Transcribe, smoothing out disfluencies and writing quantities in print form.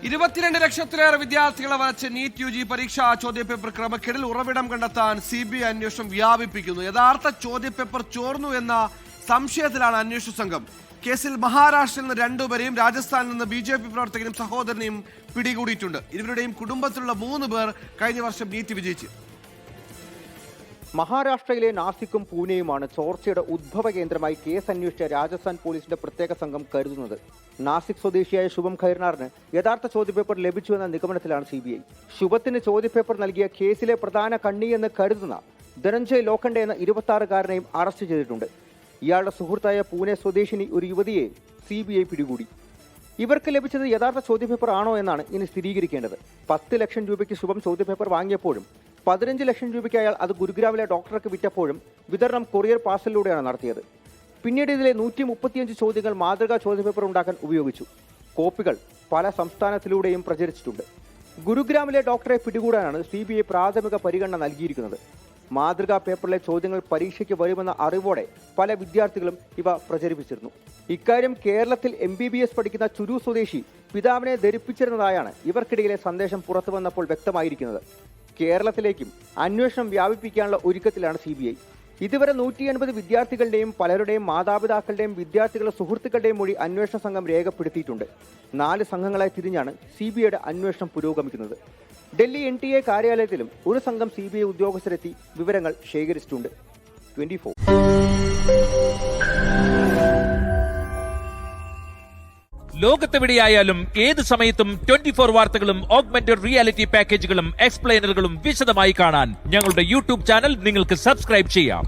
22 ലക്ഷത്തിലേറെ വിദ്യാർത്ഥികളെ വരച്ച് നീറ്റ് യു ജി പരീക്ഷാ ചോദ്യപേപ്പർ ക്രമക്കേടിൽ ഉറവിടം കണ്ടെത്താൻ CBI അന്വേഷണം വ്യാപിപ്പിക്കുന്നു. യഥാർത്ഥ ചോദ്യപേപ്പർ ചോർന്നു എന്ന സംശയത്തിലാണ് അന്വേഷണ സംഘം. കേസിൽ മഹാരാഷ്ട്രയിൽ നിന്ന് 2 പേരെയും രാജസ്ഥാനിൽ നിന്ന് BJP പ്രവർത്തകനും സഹോദരനെയും പിടികൂടിയിട്ടുണ്ട്. ഇരുവരുടെയും കുടുംബത്തിലുള്ള 3 പേർ കഴിഞ്ഞ വർഷം നീറ്റ് വിജയിച്ചു. മഹാരാഷ്ട്രയിലെ നാസിക്കും പൂനെയുമാണ് ചോർച്ചയുടെ ഉദ്ഭവ കേന്ദ്രമായി കേസ് അന്വേഷിച്ച രാജസ്ഥാൻ പോലീസിന്റെ പ്രത്യേക സംഘം കരുതുന്നത്. നാസിക് സ്വദേശിയായ ശുഭം ഖൈർനാറിന് യഥാർത്ഥ ചോദ്യപേപ്പർ ലഭിച്ചുവെന്ന നിഗമനത്തിലാണ് CBI. ശുഭത്തിന് ചോദ്യപേപ്പർ നൽകിയ കേസിലെ പ്രധാന കണ്ണി എന്ന് കരുതുന്ന ധനഞ്ജയ് ലോഖണ്ഡെ എന്ന 26-കാരനെയും അറസ്റ്റ് ചെയ്തിട്ടുണ്ട്. ഇയാളുടെ സുഹൃത്തായ പൂനെ സ്വദേശിനി ഒരു യുവതിയെ CBI പിടികൂടി. ഇവർക്ക് ലഭിച്ചത് യഥാർത്ഥ ചോദ്യപേപ്പർ ആണോ എന്നാണ് ഇനി സ്ഥിരീകരിക്കേണ്ടത്. 10 ലക്ഷം രൂപയ്ക്ക് ശുഭം ചോദ്യപേപ്പർ വാങ്ങിയപ്പോഴും 15 ലക്ഷം രൂപയ്ക്ക് അയാൾ അത് ഗുരുഗ്രാമിലെ ഡോക്ടർക്ക് വിറ്റപ്പോഴും വിതരണം കൊറിയർ പാർസലിലൂടെയാണ് നടത്തിയത്. പിന്നീട് ഇതിലെ 135 ചോദ്യങ്ങൾ മാതൃകാ ചോദ്യപേപ്പർ ഉണ്ടാക്കാൻ ഉപയോഗിച്ചു. കോപ്പികൾ പല സംസ്ഥാനത്തിലൂടെയും പ്രചരിച്ചിട്ടുണ്ട്. ഗുരുഗ്രാമിലെ ഡോക്ടറെ പിടികൂടാനാണ് CBI പ്രാഥമിക പരിഗണന നൽകിയിരിക്കുന്നത്. മാതൃകാ പേപ്പറിലെ ചോദ്യങ്ങൾ പരീക്ഷയ്ക്ക് വരുമെന്ന അറിവോടെ പല വിദ്യാർത്ഥികളും ഇവ പ്രചരിപ്പിച്ചിരുന്നു. ഇക്കാര്യം കേരളത്തിൽ MBBS പഠിക്കുന്ന ചുരു സ്വദേശി പിതാവിനെ ധരിപ്പിച്ചിരുന്നതായാണ് ഇവർക്കിടയിലെ സന്ദേശം പുറത്തു വന്നപ്പോൾ വ്യക്തമായിരിക്കുന്നത്. കേരളത്തിലേക്കും അന്വേഷണം വ്യാപിപ്പിക്കാനുള്ള ഒരുക്കത്തിലാണ് CBI. ഇതുവരെ 180 വിദ്യാർത്ഥികളുടെയും പലരുടെയും മാതാപിതാക്കളുടെയും വിദ്യാർത്ഥികളുടെ സുഹൃത്തുക്കളുടെയും മൊഴി അന്വേഷണ സംഘം രേഖപ്പെടുത്തിയിട്ടുണ്ട്. 4 സംഘങ്ങളായി തിരിഞ്ഞാണ് CBIയുടെ അന്വേഷണം പുരോഗമിക്കുന്നത്. ഡൽഹി NTA കാര്യാലയത്തിലും ഒരു സംഘം CBI ഉദ്യോഗസ്ഥരെത്തി വിവരങ്ങൾ ശേഖരിച്ചിട്ടുണ്ട്. 24. ലോകത്തെവിടെയായാലും ഏത് സമയത്തും 24 വാർത്തകളും ഓഗ്മെന്റഡ് റിയാലിറ്റി പാക്കേജുകളും എക്സ്പ്ലെയിനറുകളും വിശദമായി കാണാൻ ഞങ്ങളുടെ YouTube ചാനൽ നിങ്ങൾക്ക് സബ്സ്ക്രൈബ് ചെയ്യാം.